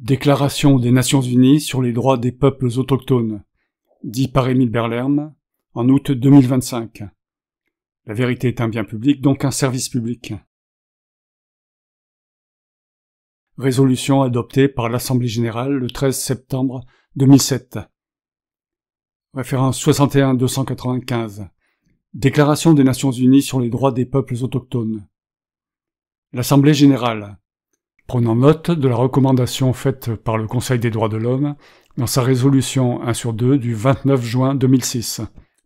Déclaration des Nations Unies sur les droits des peuples autochtones, dit par Émile Berlerme, en août 2025. La vérité est un bien public, donc un service public. Résolution adoptée par l'Assemblée générale le 13 septembre 2007. Référence 61-295. Déclaration des Nations Unies sur les droits des peuples autochtones. L'Assemblée générale, prenant note de la recommandation faite par le Conseil des droits de l'homme dans sa résolution 1/2 du 29 juin 2006,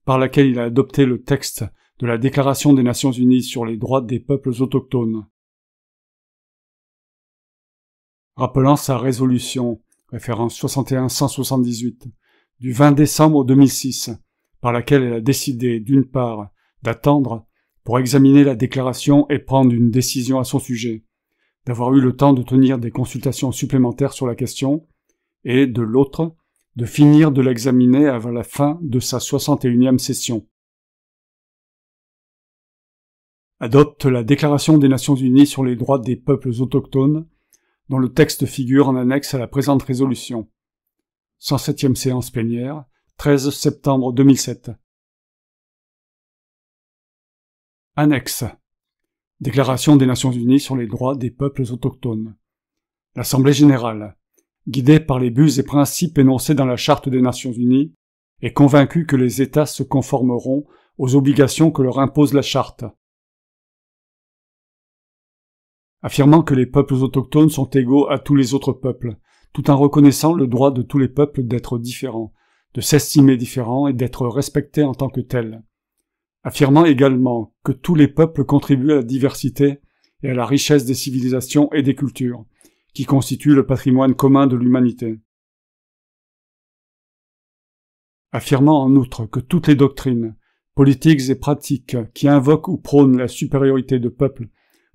par laquelle il a adopté le texte de la Déclaration des Nations Unies sur les droits des peuples autochtones. Rappelant sa résolution, référence 61-178, du 20 décembre 2006, par laquelle elle a décidé, d'une part, d'attendre pour examiner la déclaration et prendre une décision à son sujet, d'avoir eu le temps de tenir des consultations supplémentaires sur la question, et, de l'autre, de finir de l'examiner avant la fin de sa 61e session. Adopte la Déclaration des Nations Unies sur les droits des peuples autochtones, dont le texte figure en annexe à la présente résolution. 107e séance plénière, 13 septembre 2007. Annexe. Déclaration des Nations Unies sur les droits des peuples autochtones. L'Assemblée générale, guidée par les buts et principes énoncés dans la Charte des Nations Unies, est convaincue que les États se conformeront aux obligations que leur impose la Charte. Affirmant que les peuples autochtones sont égaux à tous les autres peuples, tout en reconnaissant le droit de tous les peuples d'être différents, de s'estimer différents et d'être respectés en tant que tels. Affirmant également que tous les peuples contribuent à la diversité et à la richesse des civilisations et des cultures, qui constituent le patrimoine commun de l'humanité. Affirmant en outre que toutes les doctrines, politiques et pratiques qui invoquent ou prônent la supériorité de peuples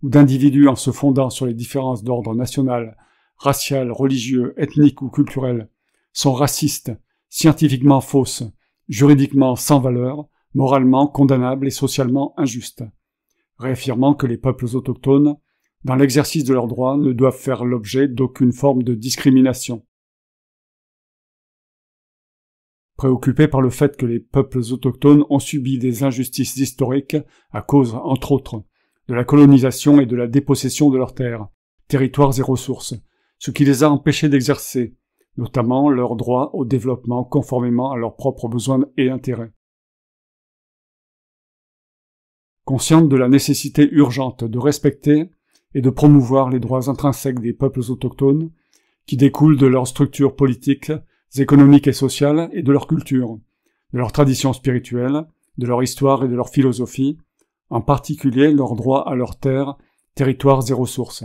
ou d'individus en se fondant sur les différences d'ordre national, racial, religieux, ethnique ou culturel, sont racistes, scientifiquement fausses, juridiquement sans valeur, moralement condamnables et socialement injustes, réaffirmant que les peuples autochtones, dans l'exercice de leurs droits, ne doivent faire l'objet d'aucune forme de discrimination. Préoccupé par le fait que les peuples autochtones ont subi des injustices historiques à cause, entre autres, de la colonisation et de la dépossession de leurs terres, territoires et ressources, ce qui les a empêchés d'exercer, notamment leurs droits au développement conformément à leurs propres besoins et intérêts. Consciente de la nécessité urgente de respecter et de promouvoir les droits intrinsèques des peuples autochtones, qui découlent de leurs structures politiques, économiques et sociales et de leur culture, de leurs traditions spirituelles, de leur histoire et de leur philosophie, en particulier leur droit à leurs terres, territoires et ressources.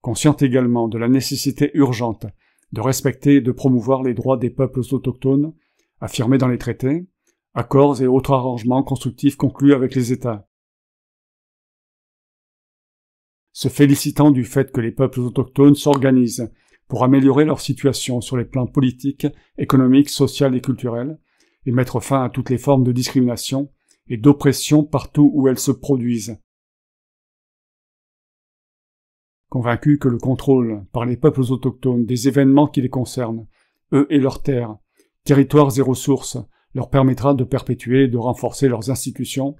Consciente également de la nécessité urgente de respecter et de promouvoir les droits des peuples autochtones, affirmés dans les traités, accords et autres arrangements constructifs conclus avec les États. Se félicitant du fait que les peuples autochtones s'organisent pour améliorer leur situation sur les plans politiques, économiques, social et culturels, et mettre fin à toutes les formes de discrimination et d'oppression partout où elles se produisent. Convaincu que le contrôle par les peuples autochtones des événements qui les concernent, eux et leurs terres, territoires et ressources, leur permettra de perpétuer et de renforcer leurs institutions,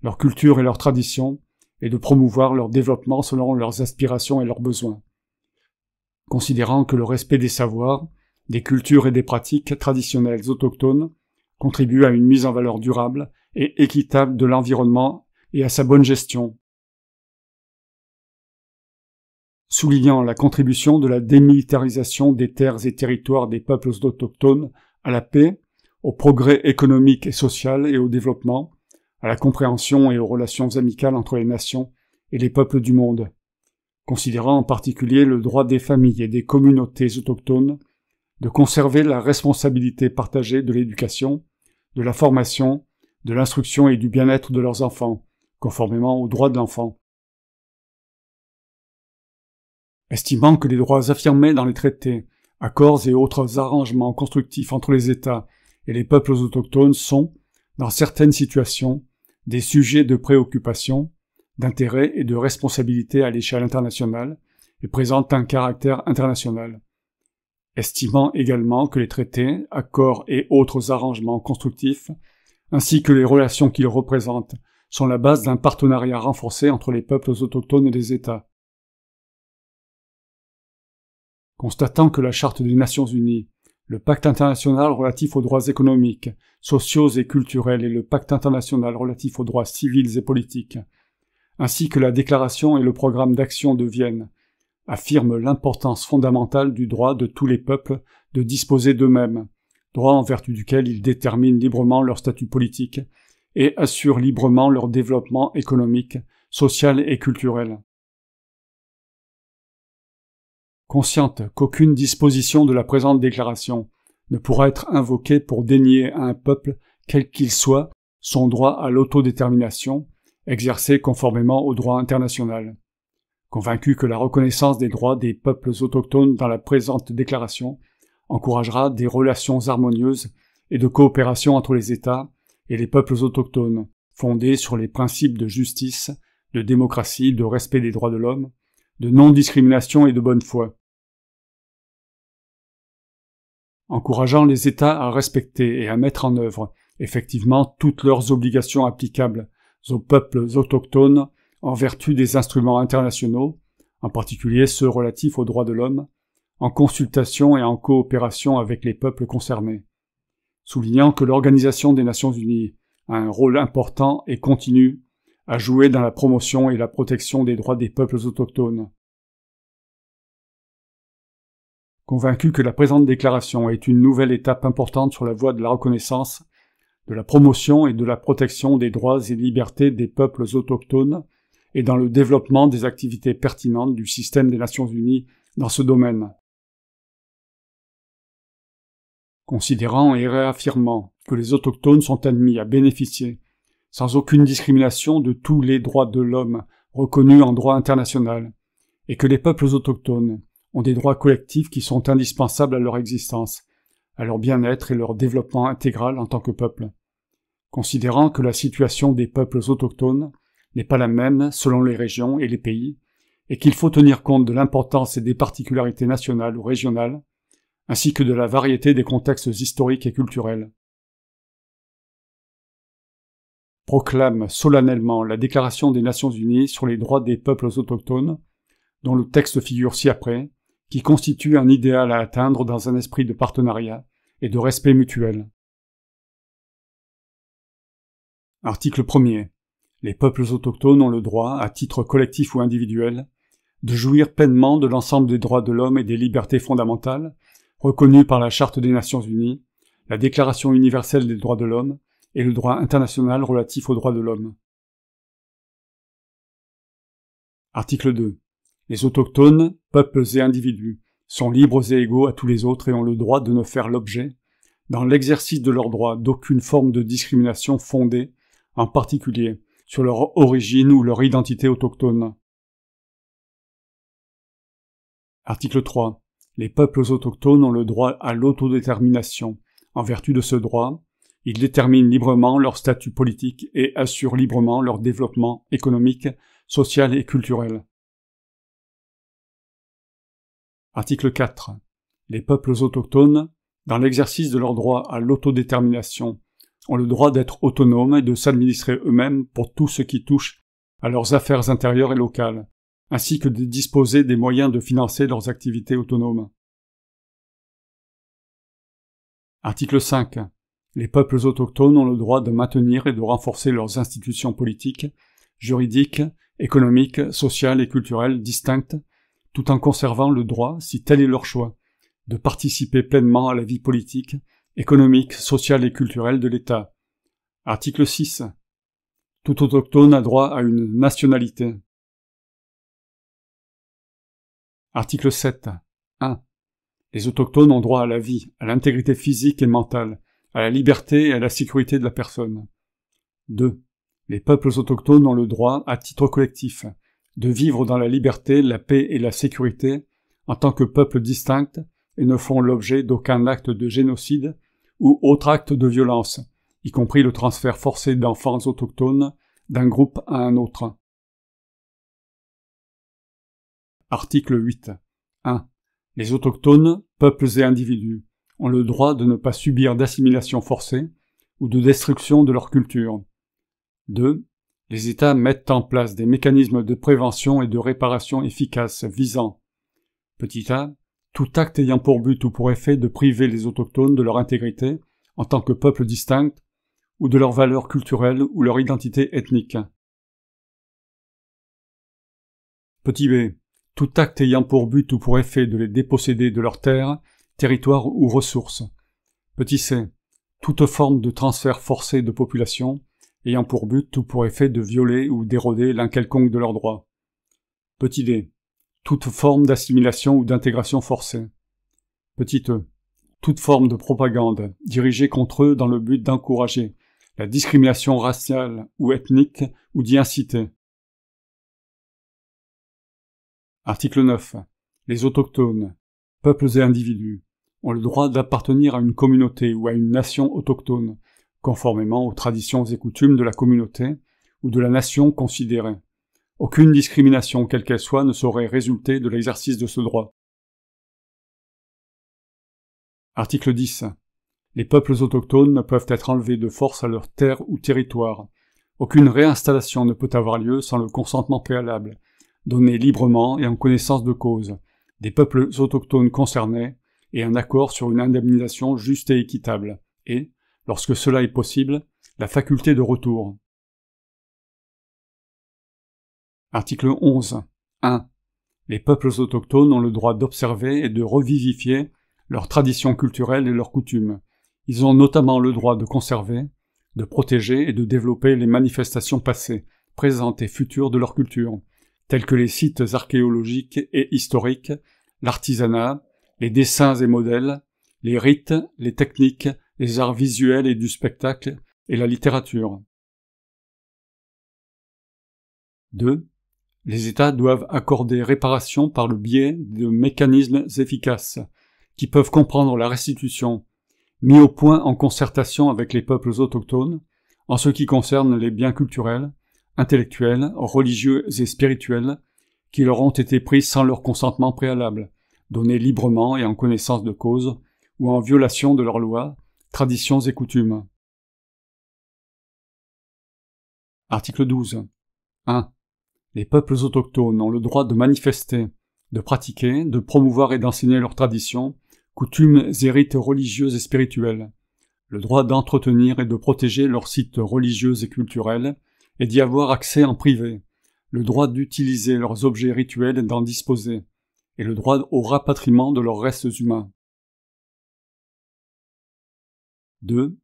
leur culture et leurs traditions, et de promouvoir leur développement selon leurs aspirations et leurs besoins. Considérant que le respect des savoirs, des cultures et des pratiques traditionnelles autochtones contribue à une mise en valeur durable et équitable de l'environnement et à sa bonne gestion. Soulignant la contribution de la démilitarisation des terres et territoires des peuples autochtones à la paix, au progrès économique et social et au développement, à la compréhension et aux relations amicales entre les nations et les peuples du monde, considérant en particulier le droit des familles et des communautés autochtones de conserver la responsabilité partagée de l'éducation, de la formation, de l'instruction et du bien-être de leurs enfants, conformément aux droits de l'enfant. Estimant que les droits affirmés dans les traités, accords et autres arrangements constructifs entre les États et les peuples autochtones sont, dans certaines situations, des sujets de préoccupation, d'intérêt et de responsabilité à l'échelle internationale et présentent un caractère international. estimant également que les traités, accords et autres arrangements constructifs, ainsi que les relations qu'ils représentent, sont la base d'un partenariat renforcé entre les peuples autochtones et les États. Constatant que la Charte des Nations Unies, le Pacte international relatif aux droits économiques, sociaux et culturels et le Pacte international relatif aux droits civils et politiques, ainsi que la Déclaration et le Programme d'action de Vienne, affirment l'importance fondamentale du droit de tous les peuples de disposer d'eux-mêmes, droit en vertu duquel ils déterminent librement leur statut politique et assurent librement leur développement économique, social et culturel. Consciente qu'aucune disposition de la présente déclaration ne pourra être invoquée pour dénier à un peuple, quel qu'il soit, son droit à l'autodétermination, exercé conformément au droit international. Convaincu que la reconnaissance des droits des peuples autochtones dans la présente déclaration encouragera des relations harmonieuses et de coopération entre les États et les peuples autochtones, fondées sur les principes de justice, de démocratie, de respect des droits de l'homme, de non-discrimination et de bonne foi. Encourageant les États à respecter et à mettre en œuvre effectivement toutes leurs obligations applicables aux peuples autochtones en vertu des instruments internationaux, en particulier ceux relatifs aux droits de l'homme, en consultation et en coopération avec les peuples concernés, soulignant que l'Organisation des Nations Unies a un rôle important et continu à jouer dans la promotion et la protection des droits des peuples autochtones. Convaincu que la présente déclaration est une nouvelle étape importante sur la voie de la reconnaissance, de la promotion et de la protection des droits et libertés des peuples autochtones et dans le développement des activités pertinentes du système des Nations Unies dans ce domaine. Considérant et réaffirmant que les autochtones sont admis à bénéficier, sans aucune discrimination, de tous les droits de l'homme reconnus en droit international, et que les peuples autochtones ont des droits collectifs qui sont indispensables à leur existence, à leur bien-être et leur développement intégral en tant que peuple. Considérant que la situation des peuples autochtones n'est pas la même selon les régions et les pays, et qu'il faut tenir compte de l'importance et des particularités nationales ou régionales, ainsi que de la variété des contextes historiques et culturels. Proclame solennellement la Déclaration des Nations Unies sur les droits des peuples autochtones, dont le texte figure ci-après, qui constitue un idéal à atteindre dans un esprit de partenariat et de respect mutuel. Article 1er. Les peuples autochtones ont le droit, à titre collectif ou individuel, de jouir pleinement de l'ensemble des droits de l'homme et des libertés fondamentales, reconnus par la Charte des Nations Unies, la Déclaration universelle des droits de l'homme et le droit international relatif aux droits de l'homme. Article 2. Les autochtones, peuples et individus, sont libres et égaux à tous les autres et ont le droit de ne faire l'objet, dans l'exercice de leurs droits, d'aucune forme de discrimination fondée, en particulier, sur leur origine ou leur identité autochtone. Article 3. Les peuples autochtones ont le droit à l'autodétermination. En vertu de ce droit, ils déterminent librement leur statut politique et assurent librement leur développement économique, social et culturel. Article 4. Les peuples autochtones, dans l'exercice de leur droit à l'autodétermination, ont le droit d'être autonomes et de s'administrer eux-mêmes pour tout ce qui touche à leurs affaires intérieures et locales, ainsi que de disposer des moyens de financer leurs activités autonomes. Article 5. Les peuples autochtones ont le droit de maintenir et de renforcer leurs institutions politiques, juridiques, économiques, sociales et culturelles distinctes, tout en conservant le droit, si tel est leur choix, de participer pleinement à la vie politique, économique, sociale et culturelle de l'État. Article 6. Tout autochtone a droit à une nationalité. Article 7. 1. Les autochtones ont droit à la vie, à l'intégrité physique et mentale, à la liberté et à la sécurité de la personne. 2. Les peuples autochtones ont le droit, à titre collectif, de vivre dans la liberté, la paix et la sécurité en tant que peuple distinct et ne font l'objet d'aucun acte de génocide ou autre acte de violence, y compris le transfert forcé d'enfants autochtones d'un groupe à un autre. Article 8. 1. Les autochtones, peuples et individus ont le droit de ne pas subir d'assimilation forcée ou de destruction de leur culture. 2. Les États mettent en place des mécanismes de prévention et de réparation efficaces visant petit a. Tout acte ayant pour but ou pour effet de priver les autochtones de leur intégrité en tant que peuple distinct ou de leurs valeurs culturelles ou leur identité ethnique. Petit b. Tout acte ayant pour but ou pour effet de les déposséder de leurs terres, territoires ou ressources. Petit c. Toute forme de transfert forcé de population ayant pour but ou pour effet de violer ou d'éroder l'un quelconque de leurs droits. Petit d. Toute forme d'assimilation ou d'intégration forcée. Petit e. Toute forme de propagande dirigée contre eux dans le but d'encourager la discrimination raciale ou ethnique ou d'y inciter. Article 9. Les autochtones, peuples et individus, ont le droit d'appartenir à une communauté ou à une nation autochtone, conformément aux traditions et coutumes de la communauté ou de la nation considérée. Aucune discrimination, quelle qu'elle soit, ne saurait résulter de l'exercice de ce droit. Article 10. Les peuples autochtones ne peuvent être enlevés de force à leur terre ou territoire. Aucune réinstallation ne peut avoir lieu sans le consentement préalable, donné librement et en connaissance de cause, des peuples autochtones concernés et un accord sur une indemnisation juste et équitable, et, lorsque cela est possible, la faculté de retour. Article 11. 1. Les peuples autochtones ont le droit d'observer et de revivifier leurs traditions culturelles et leurs coutumes. Ils ont notamment le droit de conserver, de protéger et de développer les manifestations passées, présentes et futures de leur culture, telles que les sites archéologiques et historiques, l'artisanat, les dessins et modèles, les rites, les techniques, les arts visuels et du spectacle, et la littérature. 2. Les États doivent accorder réparation par le biais de mécanismes efficaces, qui peuvent comprendre la restitution, mis au point en concertation avec les peuples autochtones, en ce qui concerne les biens culturels, intellectuels, religieux et spirituels, qui leur ont été pris sans leur consentement préalable, donnés librement et en connaissance de cause, ou en violation de leurs lois, traditions et coutumes. Article 12. 1. Les peuples autochtones ont le droit de manifester, de pratiquer, de promouvoir et d'enseigner leurs traditions, coutumes et rites religieux et spirituels, le droit d'entretenir et de protéger leurs sites religieux et culturels, et d'y avoir accès en privé, le droit d'utiliser leurs objets rituels et d'en disposer, et le droit au rapatriement de leurs restes humains. 2.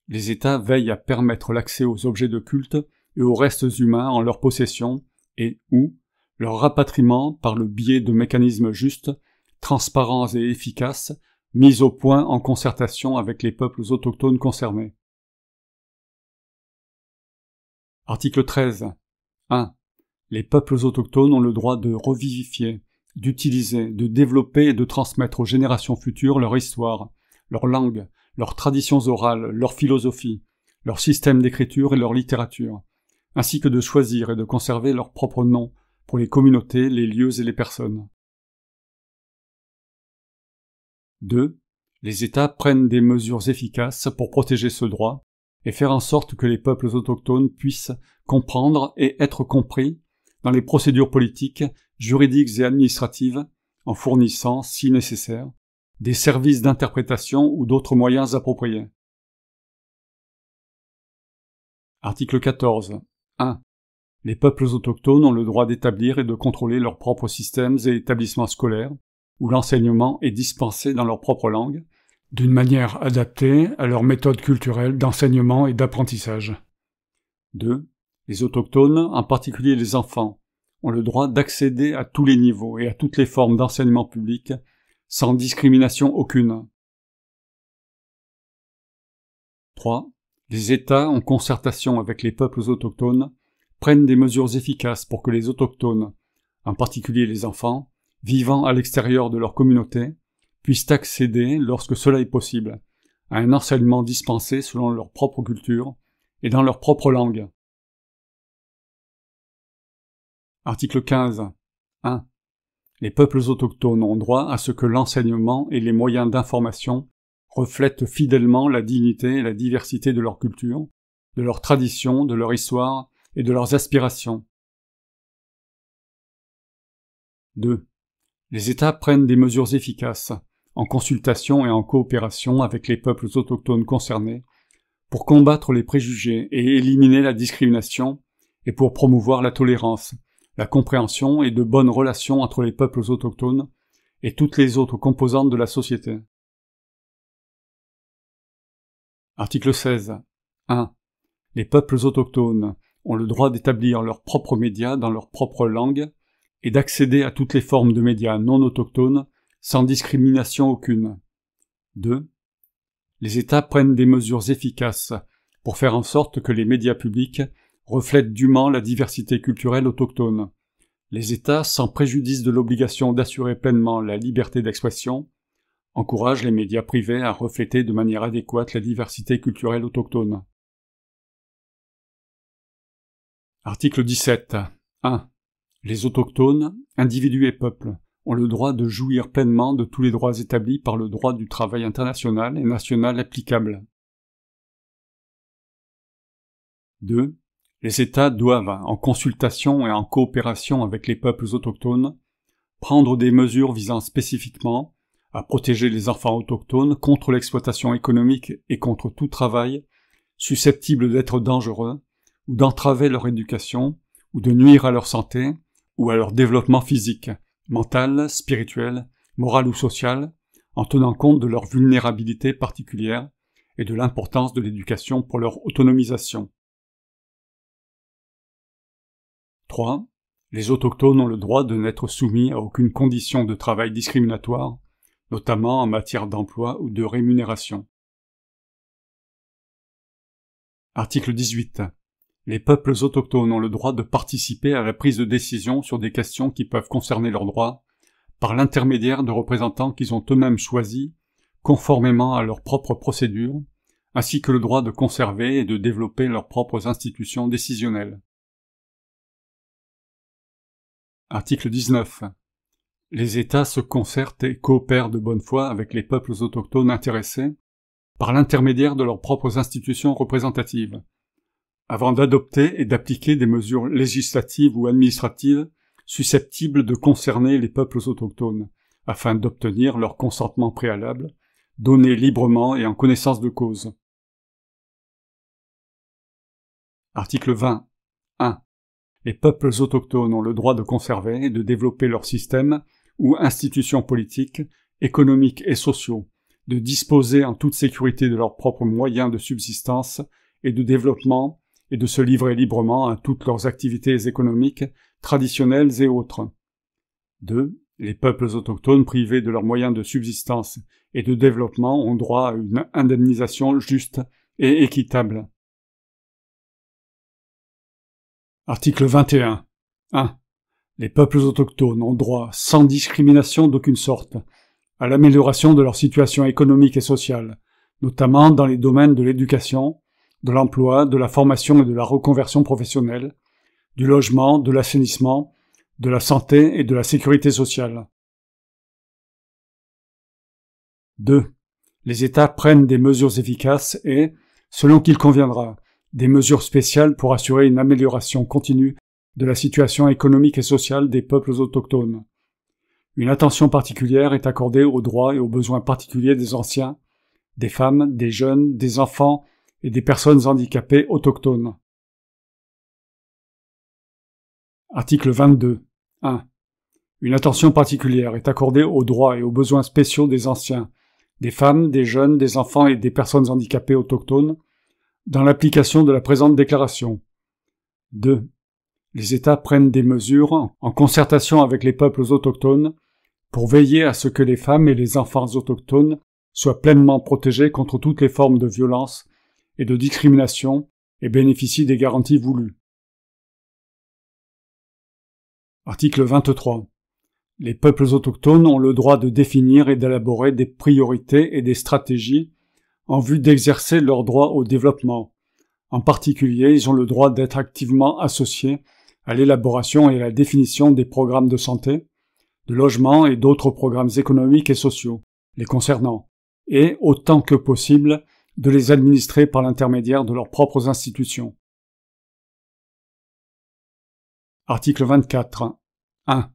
Les États veillent à permettre l'accès aux objets de culte et aux restes humains en leur possession et ou leur rapatriement par le biais de mécanismes justes, transparents et efficaces, mis au point en concertation avec les peuples autochtones concernés. Article 13. 1. Les peuples autochtones ont le droit de revivifier, d'utiliser, de développer et de transmettre aux générations futures leur histoire, leur langue, leurs traditions orales, leur philosophie, leur système d'écriture et leur littérature, ainsi que de choisir et de conserver leur propre nom pour les communautés, les lieux et les personnes. 2. Les États prennent des mesures efficaces pour protéger ce droit et faire en sorte que les peuples autochtones puissent comprendre et être compris dans les procédures politiques, juridiques et administratives, en fournissant, si nécessaire, des services d'interprétation ou d'autres moyens appropriés. Article 14. 1. Les peuples autochtones ont le droit d'établir et de contrôler leurs propres systèmes et établissements scolaires, où l'enseignement est dispensé dans leur propre langue, d'une manière adaptée à leurs méthodes culturelles d'enseignement et d'apprentissage. 2. Les autochtones, en particulier les enfants, ont le droit d'accéder à tous les niveaux et à toutes les formes d'enseignement public, sans discrimination aucune. 3. Les États, en concertation avec les peuples autochtones, prennent des mesures efficaces pour que les autochtones, en particulier les enfants, vivant à l'extérieur de leur communauté, puissent accéder, lorsque cela est possible, à un enseignement dispensé selon leur propre culture et dans leur propre langue. Article 15. 1. Les peuples autochtones ont droit à ce que l'enseignement et les moyens d'information reflètent fidèlement la dignité et la diversité de leur culture, de leurs traditions, de leur histoire et de leurs aspirations. 2. Les États prennent des mesures efficaces, en consultation et en coopération avec les peuples autochtones concernés, pour combattre les préjugés et éliminer la discrimination, et pour promouvoir la tolérance, la compréhension et de bonnes relations entre les peuples autochtones et toutes les autres composantes de la société. Article 16. 1. Les peuples autochtones ont le droit d'établir leurs propres médias dans leur propre langue et d'accéder à toutes les formes de médias non autochtones sans discrimination aucune. 2. Les États prennent des mesures efficaces pour faire en sorte que les médias publics reflètent dûment la diversité culturelle autochtone. Les États, sans préjudice de l'obligation d'assurer pleinement la liberté d'expression, encouragent les médias privés à refléter de manière adéquate la diversité culturelle autochtone. Article 17. 1. Les autochtones, individus et peuples, ont le droit de jouir pleinement de tous les droits établis par le droit du travail international et national applicable. 2. Les États doivent, en consultation et en coopération avec les peuples autochtones, prendre des mesures visant spécifiquement à protéger les enfants autochtones contre l'exploitation économique et contre tout travail susceptible d'être dangereux ou d'entraver leur éducation ou de nuire à leur santé ou à leur développement physique, mental, spirituel, moral ou social, en tenant compte de leur vulnérabilité particulière et de l'importance de l'éducation pour leur autonomisation. 3. Les autochtones ont le droit de n'être soumis à aucune condition de travail discriminatoire, notamment en matière d'emploi ou de rémunération. Article 18. Les peuples autochtones ont le droit de participer à la prise de décision sur des questions qui peuvent concerner leurs droits, par l'intermédiaire de représentants qu'ils ont eux-mêmes choisis, conformément à leurs propres procédures, ainsi que le droit de conserver et de développer leurs propres institutions décisionnelles. Article 19. Les États se concertent et coopèrent de bonne foi avec les peuples autochtones intéressés, par l'intermédiaire de leurs propres institutions représentatives, avant d'adopter et d'appliquer des mesures législatives ou administratives susceptibles de concerner les peuples autochtones, afin d'obtenir leur consentement préalable, donné librement et en connaissance de cause. Article 20. 1. Les peuples autochtones ont le droit de conserver et de développer leurs systèmes ou institutions politiques, économiques et sociaux, de disposer en toute sécurité de leurs propres moyens de subsistance et de développement et de se livrer librement à toutes leurs activités économiques, traditionnelles et autres. 2. Les peuples autochtones privés de leurs moyens de subsistance et de développement ont droit à une indemnisation juste et équitable. Article 21. 1. Les peuples autochtones ont droit, sans discrimination d'aucune sorte, à l'amélioration de leur situation économique et sociale, notamment dans les domaines de l'éducation, de l'emploi, de la formation et de la reconversion professionnelle, du logement, de l'assainissement, de la santé et de la sécurité sociale. 2. Les États prennent des mesures efficaces et, selon qu'il conviendra, des mesures spéciales pour assurer une amélioration continue de la situation économique et sociale des peuples autochtones. Une attention particulière est accordée aux droits et aux besoins particuliers des anciens, des femmes, des jeunes, des enfants et des personnes handicapées autochtones. Article 22. 1. Une attention particulière est accordée aux droits et aux besoins spéciaux des anciens, des femmes, des jeunes, des enfants et des personnes handicapées autochtones, dans l'application de la présente déclaration. 2. Les États prennent des mesures, en concertation avec les peuples autochtones, pour veiller à ce que les femmes et les enfants autochtones soient pleinement protégés contre toutes les formes de violence et de discrimination et bénéficient des garanties voulues. Article 23. Les peuples autochtones ont le droit de définir et d'élaborer des priorités et des stratégies en vue d'exercer leur droit au développement. En particulier, ils ont le droit d'être activement associés à l'élaboration et à la définition des programmes de santé, de logement et d'autres programmes économiques et sociaux les concernant, et, autant que possible, de les administrer par l'intermédiaire de leurs propres institutions. Article 24. 1.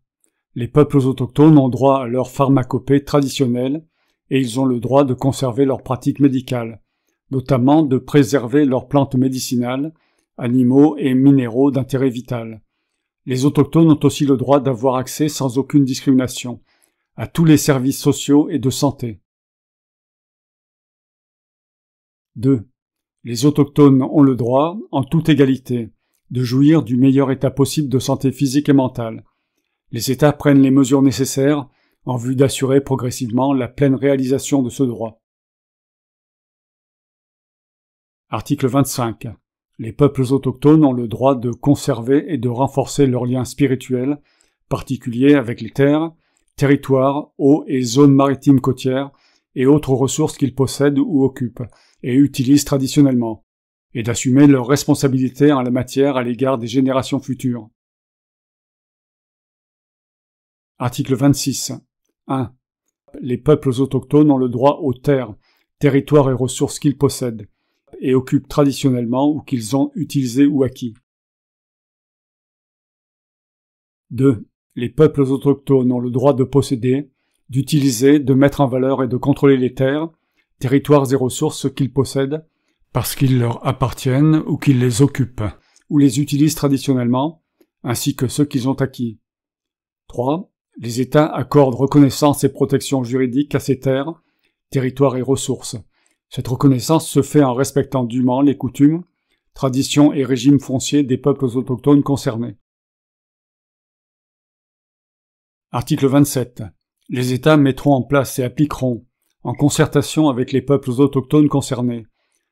Les peuples autochtones ont droit à leur pharmacopée traditionnelle et ils ont le droit de conserver leurs pratiques médicales, notamment de préserver leurs plantes médicinales, animaux et minéraux d'intérêt vital. Les autochtones ont aussi le droit d'avoir accès sans aucune discrimination à tous les services sociaux et de santé. 2. Les autochtones ont le droit, en toute égalité, de jouir du meilleur état possible de santé physique et mentale. Les États prennent les mesures nécessaires en vue d'assurer progressivement la pleine réalisation de ce droit. Article 25. Les peuples autochtones ont le droit de conserver et de renforcer leurs liens spirituels, particuliers avec les terres, territoires, eaux et zones maritimes côtières et autres ressources qu'ils possèdent ou occupent et utilisent traditionnellement, et d'assumer leurs responsabilités en la matière à l'égard des générations futures. Article 26. 1. Les peuples autochtones ont le droit aux terres, territoires et ressources qu'ils possèdent, et occupent traditionnellement ou qu'ils ont utilisés ou acquis. 2. Les peuples autochtones ont le droit de posséder, d'utiliser, de mettre en valeur et de contrôler les terres, territoires et ressources qu'ils possèdent, parce qu'ils leur appartiennent ou qu'ils les occupent, ou les utilisent traditionnellement, ainsi que ceux qu'ils ont acquis. 3. Les États accordent reconnaissance et protection juridique à ces terres, territoires et ressources. Cette reconnaissance se fait en respectant dûment les coutumes, traditions et régimes fonciers des peuples autochtones concernés. Article 27. Les États mettront en place et appliqueront, en concertation avec les peuples autochtones concernés,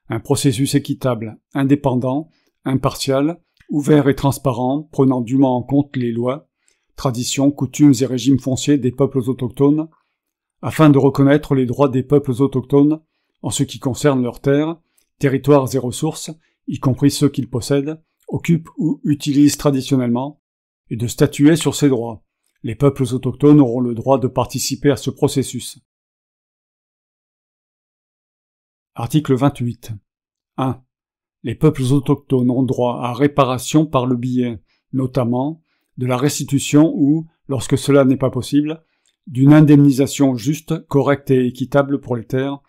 un processus équitable, indépendant, impartial, ouvert et transparent, prenant dûment en compte les lois, traditions, coutumes et régimes fonciers des peuples autochtones, afin de reconnaître les droits des peuples autochtones en ce qui concerne leurs terres, territoires et ressources, y compris ceux qu'ils possèdent, occupent ou utilisent traditionnellement, et de statuer sur ces droits. Les peuples autochtones auront le droit de participer à ce processus. Article 28. 1. Les peuples autochtones ont droit à réparation par le biais, notamment, de la restitution ou, lorsque cela n'est pas possible, d'une indemnisation juste, correcte et équitable pour les terres,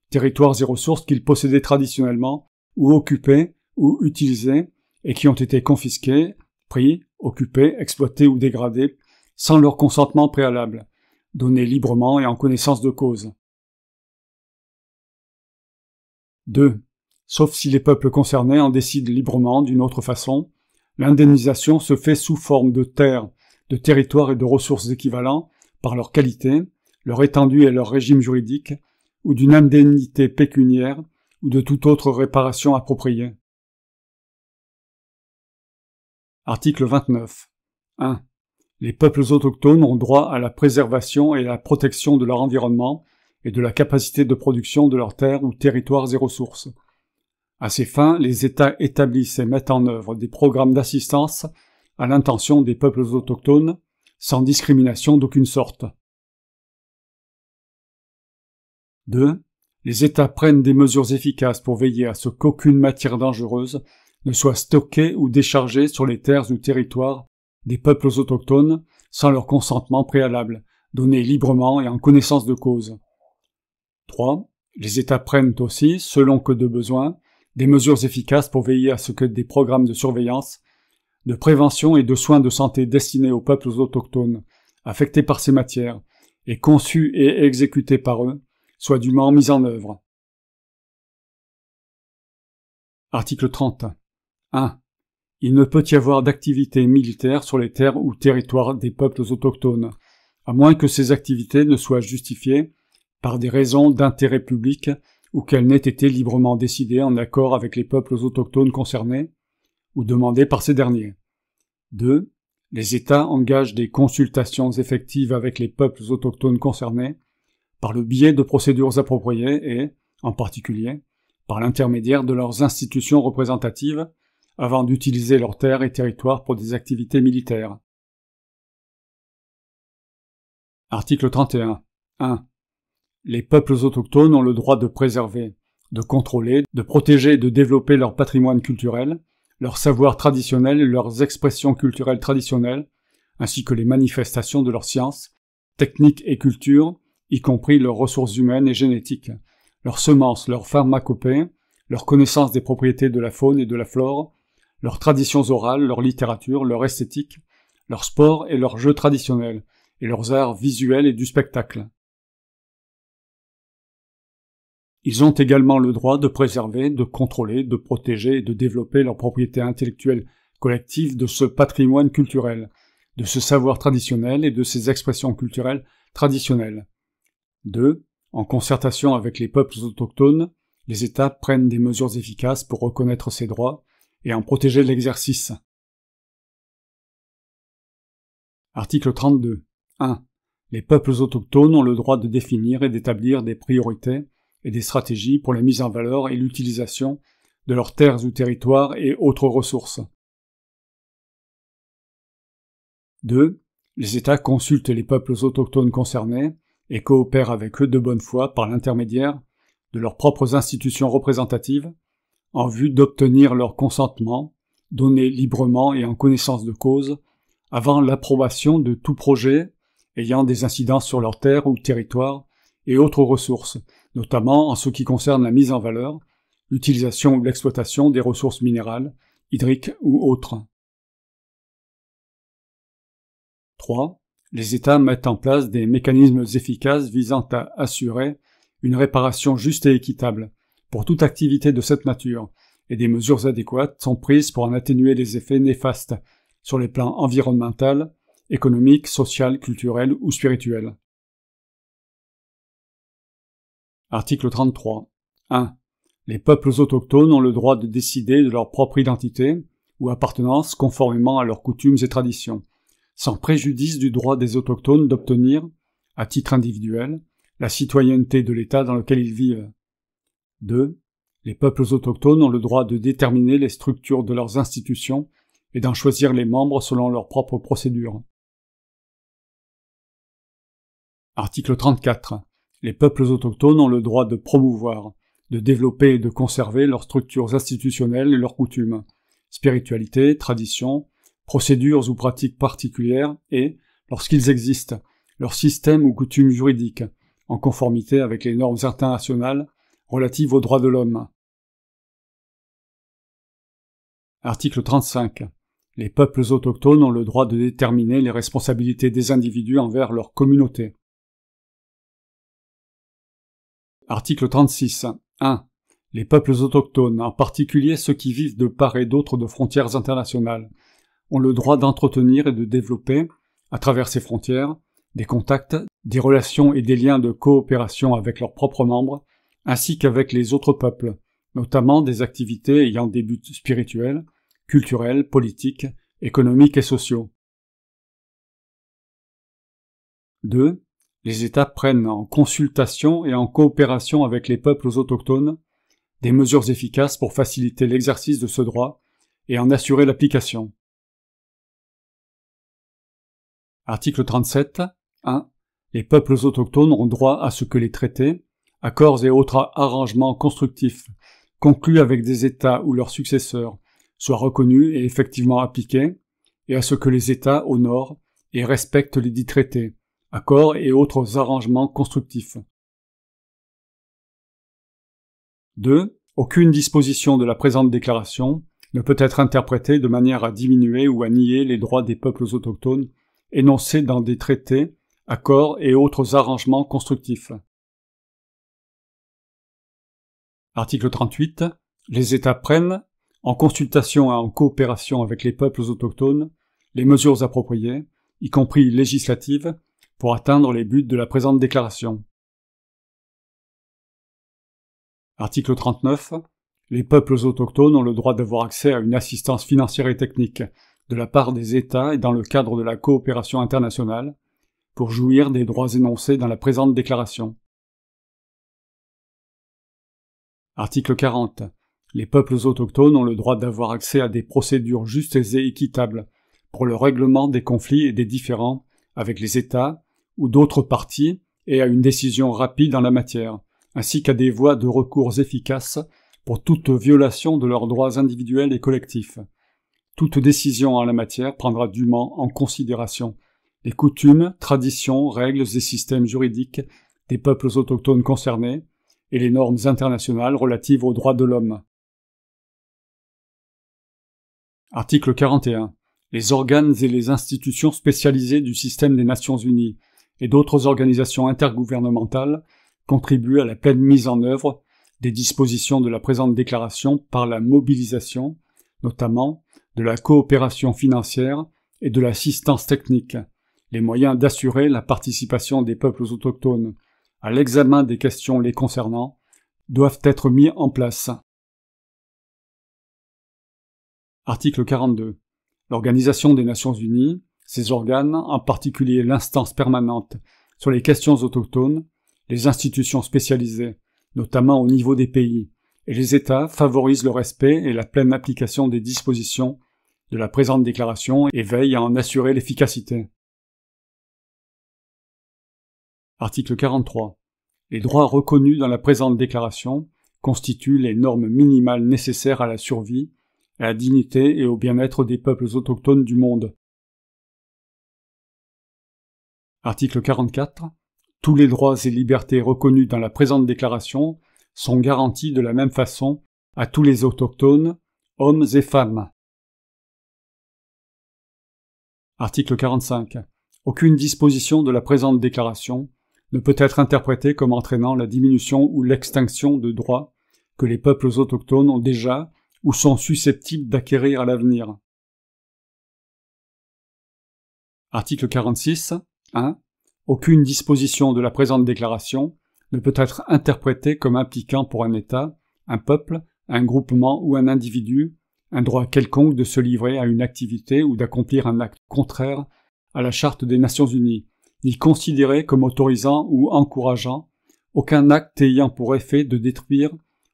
territoires et ressources qu'ils possédaient traditionnellement, ou occupaient, ou utilisaient, et qui ont été confisqués, pris, occupés, exploités ou dégradés, sans leur consentement préalable, donnés librement et en connaissance de cause. 2. Sauf si les peuples concernés en décident librement d'une autre façon, l'indemnisation se fait sous forme de terres, de territoires et de ressources équivalents par leur qualité, leur étendue et leur régime juridique, ou d'une indemnité pécuniaire ou de toute autre réparation appropriée. Article 29. 1. Les peuples autochtones ont droit à la préservation et à la protection de leur environnement et de la capacité de production de leurs terres ou territoires et ressources. À ces fins, les États établissent et mettent en œuvre des programmes d'assistance à l'intention des peuples autochtones, sans discrimination d'aucune sorte. 2. Les États prennent des mesures efficaces pour veiller à ce qu'aucune matière dangereuse ne soit stockée ou déchargée sur les terres ou territoires des peuples autochtones sans leur consentement préalable, donné librement et en connaissance de cause. 3. Les États prennent aussi, selon que de besoin, des mesures efficaces pour veiller à ce que des programmes de surveillance, de prévention et de soins de santé destinés aux peuples autochtones, affectés par ces matières, et conçus et exécutés par eux, soient dûment mis en œuvre. Article 30. 1. Il ne peut y avoir d'activité militaire sur les terres ou territoires des peuples autochtones, à moins que ces activités ne soient justifiées par des raisons d'intérêt public ou qu'elles n'aient été librement décidées en accord avec les peuples autochtones concernés ou demandées par ces derniers. 2. Les États engagent des consultations effectives avec les peuples autochtones concernés par le biais de procédures appropriées et, en particulier, par l'intermédiaire de leurs institutions représentatives avant d'utiliser leurs terres et territoires pour des activités militaires. Article 31. 1. Les peuples autochtones ont le droit de préserver, de contrôler, de protéger et de développer leur patrimoine culturel, leurs savoirs traditionnels et leurs expressions culturelles traditionnelles, ainsi que les manifestations de leurs sciences, techniques et cultures, y compris leurs ressources humaines et génétiques, leurs semences, leurs pharmacopées, leur connaissance des propriétés de la faune et de la flore, leurs traditions orales, leur littérature, leur esthétique, leur sport et leurs jeux traditionnels, et leurs arts visuels et du spectacle. Ils ont également le droit de préserver, de contrôler, de protéger et de développer leur propriété intellectuelle collective de ce patrimoine culturel, de ce savoir traditionnel et de ces expressions culturelles traditionnelles. 2. En concertation avec les peuples autochtones, les États prennent des mesures efficaces pour reconnaître ces droits et en protéger l'exercice. Article 32. 1. Les peuples autochtones ont le droit de définir et d'établir des priorités et des stratégies pour la mise en valeur et l'utilisation de leurs terres ou territoires et autres ressources. 2. Les États consultent les peuples autochtones concernés et coopèrent avec eux de bonne foi par l'intermédiaire de leurs propres institutions représentatives en vue d'obtenir leur consentement, donné librement et en connaissance de cause, avant l'approbation de tout projet ayant des incidences sur leurs terres ou territoires et autres ressources, notamment en ce qui concerne la mise en valeur, l'utilisation ou l'exploitation des ressources minérales, hydriques ou autres. 3. Les États mettent en place des mécanismes efficaces visant à assurer une réparation juste et équitable pour toute activité de cette nature, et des mesures adéquates sont prises pour en atténuer les effets néfastes sur les plans environnemental, économique, social, culturel ou spirituel. Article 33. 1. Les peuples autochtones ont le droit de décider de leur propre identité ou appartenance conformément à leurs coutumes et traditions, sans préjudice du droit des autochtones d'obtenir, à titre individuel, la citoyenneté de l'État dans lequel ils vivent. 2. Les peuples autochtones ont le droit de déterminer les structures de leurs institutions et d'en choisir les membres selon leurs propres procédures. Article 34. Les peuples autochtones ont le droit de promouvoir, de développer et de conserver leurs structures institutionnelles et leurs coutumes, spiritualité, traditions, procédures ou pratiques particulières et, lorsqu'ils existent, leurs systèmes ou coutumes juridiques, en conformité avec les normes internationales relatives aux droits de l'homme. Article 35. Les peuples autochtones ont le droit de déterminer les responsabilités des individus envers leur communauté. Article 36. 1. Les peuples autochtones, en particulier ceux qui vivent de part et d'autre de frontières internationales, ont le droit d'entretenir et de développer, à travers ces frontières, des contacts, des relations et des liens de coopération avec leurs propres membres, ainsi qu'avec les autres peuples, notamment des activités ayant des buts spirituels, culturels, politiques, économiques et sociaux. 2. Les États prennent en consultation et en coopération avec les peuples autochtones des mesures efficaces pour faciliter l'exercice de ce droit et en assurer l'application. Article 37. 1. Les peuples autochtones ont droit à ce que les traités, accords et autres arrangements constructifs conclus avec des États ou leurs successeurs soient reconnus et effectivement appliqués, et à ce que les États honorent et respectent les dits traités, accords et autres arrangements constructifs. 2. Aucune disposition de la présente déclaration ne peut être interprétée de manière à diminuer ou à nier les droits des peuples autochtones énoncés dans des traités, accords et autres arrangements constructifs. Article 38. Les États prennent, en consultation et en coopération avec les peuples autochtones, les mesures appropriées, y compris législatives, pour atteindre les buts de la présente déclaration. Article 39. Les peuples autochtones ont le droit d'avoir accès à une assistance financière et technique de la part des États et dans le cadre de la coopération internationale, pour jouir des droits énoncés dans la présente déclaration. Article 40. Les peuples autochtones ont le droit d'avoir accès à des procédures justes et équitables pour le règlement des conflits et des différends avec les États ou d'autres parties et à une décision rapide en la matière, ainsi qu'à des voies de recours efficaces pour toute violation de leurs droits individuels et collectifs. Toute décision en la matière prendra dûment en considération les coutumes, traditions, règles et systèmes juridiques des peuples autochtones concernés et les normes internationales relatives aux droits de l'homme. Article 41. Les organes et les institutions spécialisées du système des Nations Unies et d'autres organisations intergouvernementales contribuent à la pleine mise en œuvre des dispositions de la présente déclaration par la mobilisation, notamment, de la coopération financière et de l'assistance technique, les moyens d'assurer la participation des peuples autochtones à l'examen des questions les concernant doivent être mis en place. Article 42. L'Organisation des Nations Unies, ses organes, en particulier l'instance permanente sur les questions autochtones, les institutions spécialisées, notamment au niveau des pays, et les États favorisent le respect et la pleine application des dispositions de la présente déclaration et veillent à en assurer l'efficacité. Article 43. Les droits reconnus dans la présente déclaration constituent les normes minimales nécessaires à la survie, à la dignité et au bien-être des peuples autochtones du monde. Article 44. Tous les droits et libertés reconnus dans la présente déclaration sont garantis de la même façon à tous les autochtones, hommes et femmes. Article 45. Aucune disposition de la présente déclaration ne peut être interprétée comme entraînant la diminution ou l'extinction de droits que les peuples autochtones ont déjà ou sont susceptibles d'acquérir à l'avenir. Article 46. 1. Aucune disposition de la présente déclaration ne peut être interprétée comme impliquant pour un État, un peuple, un groupement ou un individu un droit quelconque de se livrer à une activité ou d'accomplir un acte contraire à la Charte des Nations Unies, ni considérée comme autorisant ou encourageant aucun acte ayant pour effet de détruire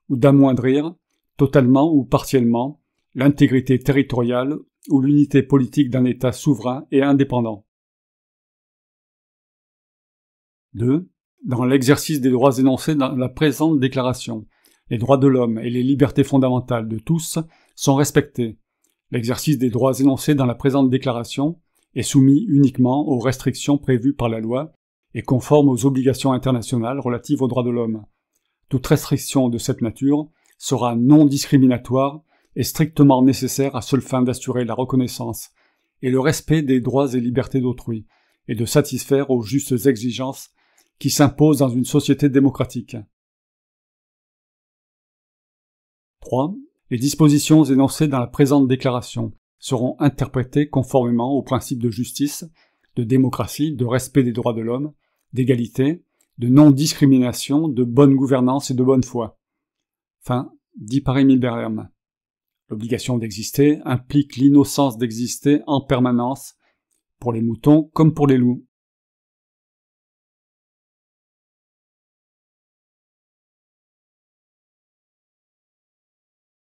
ou d'amoindrir, totalement ou partiellement, l'intégrité territoriale ou l'unité politique d'un État souverain et indépendant. 2. Dans l'exercice des droits énoncés dans la présente déclaration, les droits de l'homme et les libertés fondamentales de tous sont respectés. L'exercice des droits énoncés dans la présente déclaration est soumis uniquement aux restrictions prévues par la loi et conforme aux obligations internationales relatives aux droits de l'homme. Toute restriction de cette nature sera non discriminatoire et strictement nécessaire à seule fin d'assurer la reconnaissance et le respect des droits et libertés d'autrui, et de satisfaire aux justes exigences qui s'imposent dans une société démocratique. 3. Les dispositions énoncées dans la présente déclaration seront interprétées conformément aux principes de justice, de démocratie, de respect des droits de l'homme, d'égalité, de non-discrimination, de bonne gouvernance et de bonne foi. Fin, dit par Émile Berrem. L'obligation d'exister implique l'innocence d'exister en permanence, pour les moutons comme pour les loups.